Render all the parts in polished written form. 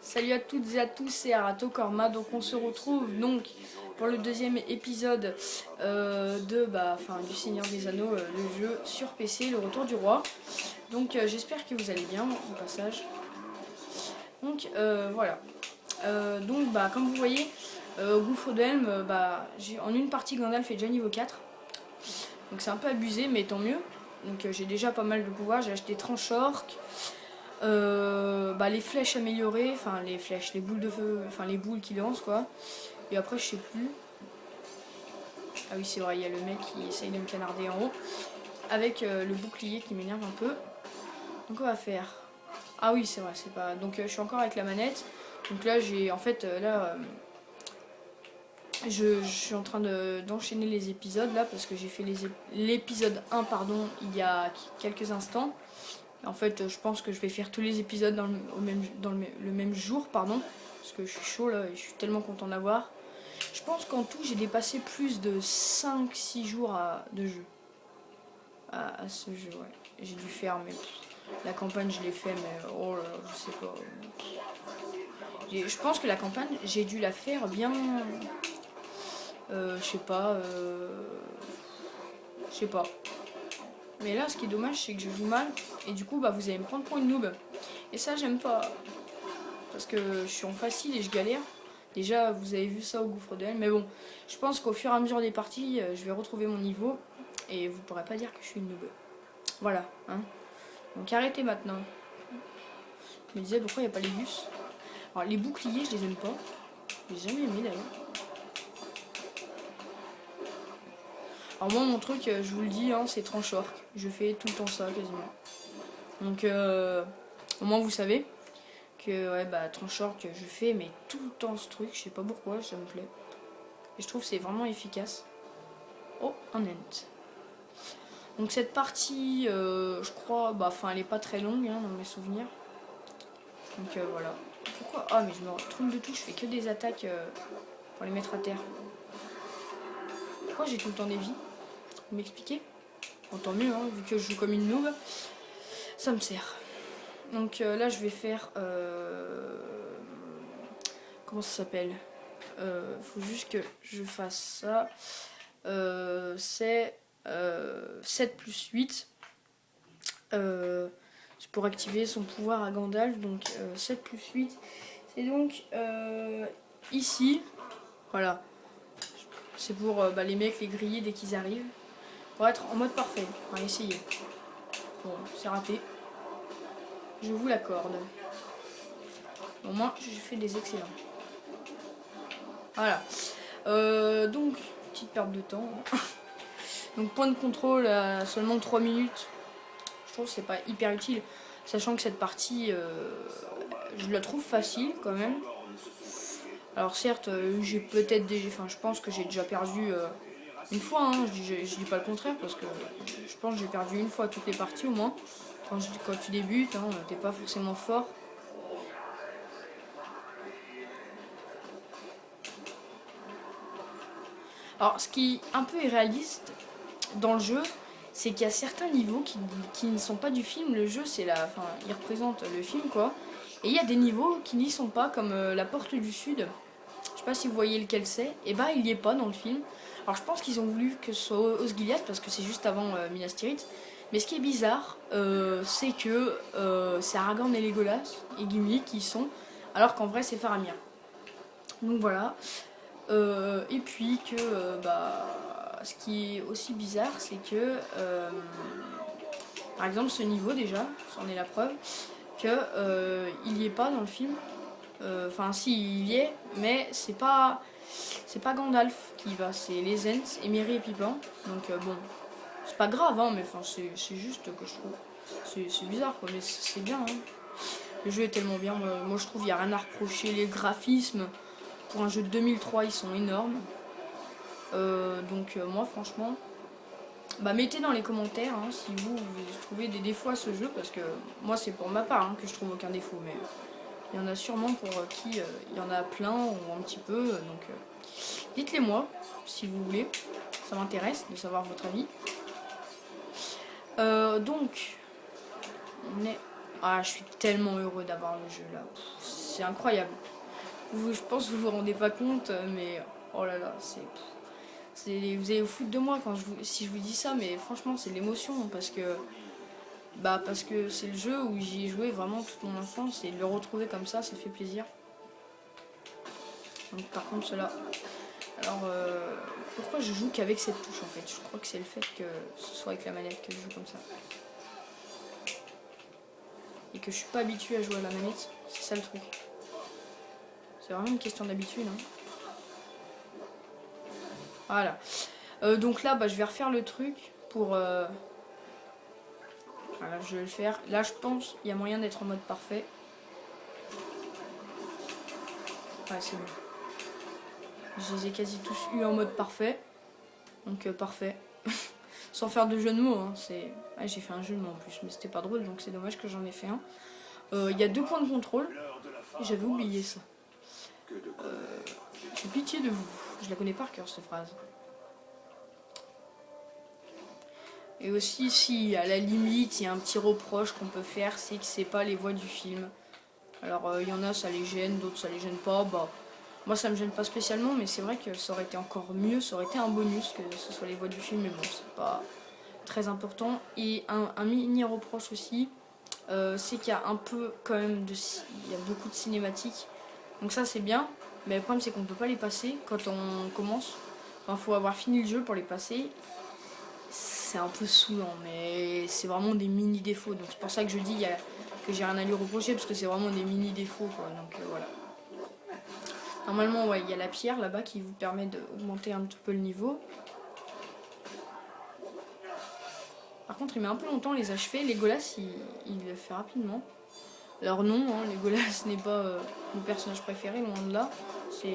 Salut à toutes et à tous, c'est Arato Korma. Donc on se retrouve donc pour le deuxième épisode du Seigneur des Anneaux, le jeu sur PC, le retour du roi. Donc j'espère que vous allez bien au passage. Donc voilà. Comme vous voyez, au gouffre de Helm, en une partie Gandalf est déjà niveau 4. Donc c'est un peu abusé, mais tant mieux. Donc j'ai déjà pas mal de pouvoir, j'ai acheté tranche-orque. Les flèches améliorées, enfin les flèches, les boules de feu, enfin les boules qui lancent quoi. Et après je sais plus. Ah oui c'est vrai, il y a le mec qui essaye de me canarder en haut. Avec le bouclier qui m'énerve un peu. Donc on va faire. Ah oui c'est vrai, c'est pas. Donc je suis encore avec la manette. Donc là j'ai en fait je suis en train d'enchaîner les épisodes là parce que j'ai fait l'épisode 1 pardon il y a quelques instants. En fait, je pense que je vais faire tous les épisodes dans le même jour, pardon, parce que je suis chaud là et je suis tellement content d'avoir. Je pense qu'en tout, j'ai dépassé plus de 5-6 jours de jeu. À ce jeu, ouais. J'ai dû faire, mais la campagne, je l'ai fait, mais oh là, je sais pas. Je pense que la campagne, j'ai dû la faire bien. Je sais pas. Je sais pas. Mais là, ce qui est dommage, c'est que je joue mal. Et du coup, vous allez me prendre pour une noob. Et ça, j'aime pas. Parce que je suis en facile et je galère. Déjà, vous avez vu ça au gouffre de Helm. Mais bon, je pense qu'au fur et à mesure des parties, je vais retrouver mon niveau. Et vous pourrez pas dire que je suis une noob. Voilà. Hein. Donc arrêtez maintenant. Je me disais, pourquoi il n'y a pas les bus? Alors, les boucliers, je les aime pas. Je les ai jamais aimés d'ailleurs. Alors moi, mon truc, je vous le dis, hein, c'est tranche-orque. Je fais tout le temps ça, quasiment. Donc, au moins, vous savez que, ouais, tranche-orque, je fais, mais tout le temps ce truc. Je sais pas pourquoi, ça me plaît. Et je trouve que c'est vraiment efficace. Oh, un ent. Donc cette partie, je crois, elle est pas très longue hein, dans mes souvenirs. Donc voilà. Pourquoi? Ah mais je me trompe de tout, je fais que des attaques pour les mettre à terre. Pourquoi j'ai tout le temps des vies? Vous m'expliquez? Bon, tant mieux, hein, vu que je joue comme une noob, ça me sert. Donc là je vais faire... comment ça s'appelle? Faut juste que je fasse ça. C'est 7 plus 8. Pour activer son pouvoir à Gandalf. Donc 7 plus 8. C'est donc ici. Voilà. C'est pour les mecs, les griller dès qu'ils arrivent. Pour être en mode parfait. On va essayer. Bon, c'est raté. Je vous l'accorde. Au moins, j'ai fait des excellents. Voilà. Donc, petite perte de temps. Donc, point de contrôle à seulement 3 minutes. Je trouve que c'est pas hyper utile. Sachant que cette partie, je la trouve facile quand même. Alors certes, j'ai peut-être déjà, je pense que j'ai déjà perdu une fois. Hein, je dis pas le contraire parce que je pense que j'ai perdu une fois toutes les parties au moins. Quand tu débutes, hein, t'es pas forcément fort. Alors ce qui est un peu irréaliste dans le jeu, c'est qu'il y a certains niveaux qui ne sont pas du film. Le jeu, il représente le film quoi. Et il y a des niveaux qui n'y sont pas, comme la porte du sud. Je sais pas si vous voyez lequel c'est. Et il y est pas dans le film. Alors je pense qu'ils ont voulu que ce soit Osgiliath parce que c'est juste avant Minas Tirith. Mais ce qui est bizarre, c'est que c'est Aragorn et Legolas et Gimli qui y sont, alors qu'en vrai c'est Faramir. Donc voilà. Et puis que ce qui est aussi bizarre, c'est que par exemple ce niveau déjà, c'en est la preuve, que il y est pas dans le film. Enfin si il y est, mais c'est pas Gandalf qui y va, c'est les Ents, Émeri et Pippin. Donc bon, c'est pas grave hein, mais c'est juste que je trouve c'est bizarre quoi, mais c'est bien hein. Le jeu est tellement bien, moi je trouve il y a rien à reprocher, les graphismes pour un jeu de 2003 ils sont énormes. Moi franchement, mettez dans les commentaires hein, si vous trouvez des défauts à ce jeu parce que moi c'est pour ma part hein, que je trouve aucun défaut, mais il y en a sûrement pour qui il y en a plein ou un petit peu. Donc dites-les moi si vous voulez. Ça m'intéresse de savoir votre avis. Donc on est Ah, je suis tellement heureux d'avoir le jeu là. C'est incroyable. Je pense que vous vous rendez pas compte, mais oh là là, vous allez vous foutre de moi si je vous dis ça, mais franchement, c'est l'émotion parce que c'est le jeu où j'y ai joué vraiment toute mon enfance et de le retrouver comme ça fait plaisir. Donc par contre, cela. Alors, pourquoi je joue qu'avec cette touche en fait? Je crois que c'est le fait que ce soit avec la manette que je joue comme ça. Et que je suis pas habituée à jouer à la manette, c'est ça le truc. C'est vraiment une question d'habitude. Hein. Voilà. Donc là, je vais refaire le truc pour... Voilà, je vais le faire. Là, je pense il y a moyen d'être en mode parfait. Ouais, c'est bon. Je les ai quasi tous eu en mode parfait. Donc parfait. Sans faire de jeu de mots. Hein. Ah, j'ai fait un jeu de mots en plus, mais c'était pas drôle, donc c'est dommage que j'en ai fait un. Il y a 2 points de contrôle. J'avais oublié ça. J'ai pitié de vous. Je la connais par cœur cette phrase. Et aussi, si à la limite, il y a un petit reproche qu'on peut faire, c'est que c'est pas les voix du film. Alors, il y en a, ça les gêne, d'autres, ça les gêne pas. Moi, ça me gêne pas spécialement, mais c'est vrai que ça aurait été encore mieux, ça aurait été un bonus que ce soit les voix du film, mais bon, c'est pas très important. Et un mini reproche aussi, c'est qu'il y a un peu quand même il y a beaucoup de cinématiques. Donc ça, c'est bien, mais le problème, c'est qu'on peut pas les passer quand on commence. Enfin, faut avoir fini le jeu pour les passer. C'est un peu saoulant, mais c'est vraiment des mini défauts. Donc c'est pour ça que je dis que j'ai rien à lui reprocher, parce que c'est vraiment des mini défauts, quoi. Donc voilà. Normalement, ouais, il y a la pierre là-bas qui vous permet d'augmenter un petit peu le niveau. Par contre, il met un peu longtemps à les achever. Legolas, il le fait rapidement. Alors non, hein, Legolas n'est pas mon personnage préféré, loin de là.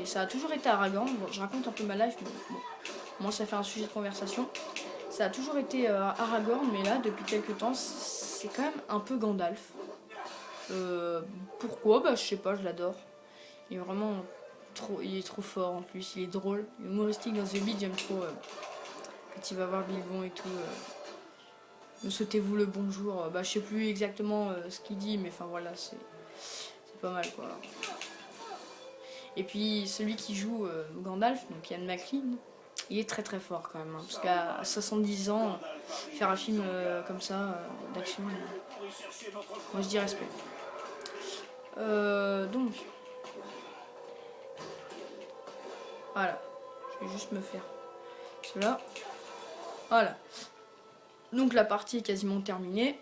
Ça a toujours été Aragorn. Bon, je raconte un peu ma life, mais bon, moi ça fait un sujet de conversation. Ça a toujours été Aragorn, mais là, depuis quelques temps, c'est quand même un peu Gandalf. Pourquoi? Je sais pas, je l'adore. Il est vraiment il est trop fort en plus, il est drôle. Il est humoristique dans The Hobbit, j'aime trop. Quand il va voir Bilbon et tout. Me souhaitez-vous le bonjour. Je sais plus exactement ce qu'il dit, mais enfin voilà, c'est pas mal quoi. Et puis celui qui joue Gandalf, donc Ian McKellen, il est très très fort quand même. Hein, parce qu'à 70 ans, faire un film comme ça, d'action, moi je dis respect. Donc, voilà. Je vais juste me faire cela. Voilà. Donc la partie est quasiment terminée.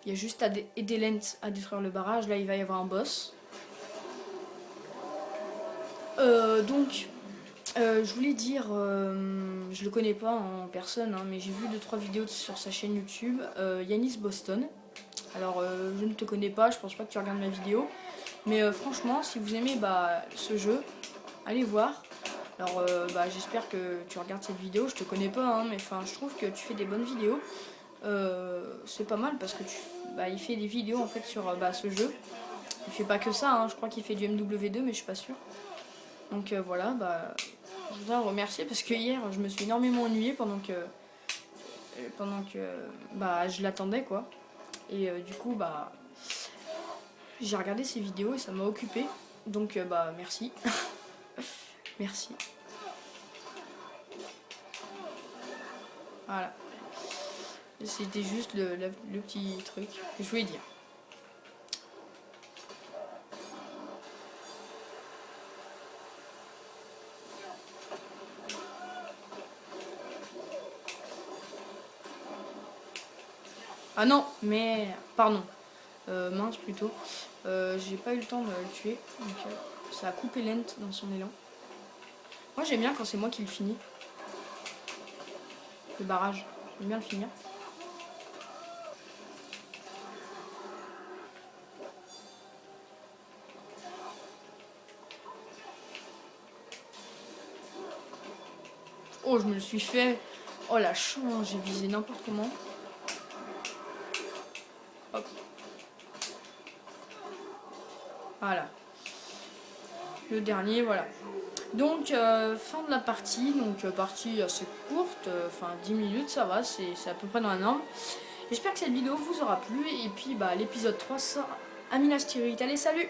Il y a juste à aider Lent à détruire le barrage. Là, il va y avoir un boss. Je voulais dire, je le connais pas en personne, hein, mais j'ai vu 2-3 vidéos sur sa chaîne YouTube, Yanis Boston. Alors, je ne te connais pas, je pense pas que tu regardes ma vidéo, mais franchement, si vous aimez ce jeu, allez voir. Alors, j'espère que tu regardes cette vidéo. Je te connais pas, hein, mais je trouve que tu fais des bonnes vidéos. C'est pas mal parce que il fait des vidéos en fait sur ce jeu. Il fait pas que ça, hein, je crois qu'il fait du MW2, mais je suis pas sûre. Donc voilà, je voudrais le remercier parce que hier je me suis énormément ennuyée pendant que je l'attendais quoi. Et du coup j'ai regardé ses vidéos et ça m'a occupée. Donc merci. Merci. Voilà. C'était juste le petit truc que je voulais dire. Ah non, mais... Pardon. Mince plutôt. J'ai pas eu le temps de le tuer. Donc ça a coupé Lent dans son élan. Moi j'aime bien quand c'est moi qui le finis. Le barrage. J'aime bien le finir. Oh, je me le suis fait. Oh la chance, j'ai visé n'importe comment. Hop. Voilà. Le dernier, voilà. Donc, fin de la partie. Donc, partie assez courte. 10 minutes, ça va. C'est à peu près dans la norme. J'espère que cette vidéo vous aura plu et puis l'épisode 3 sort à Minas Tirith. Allez, salut!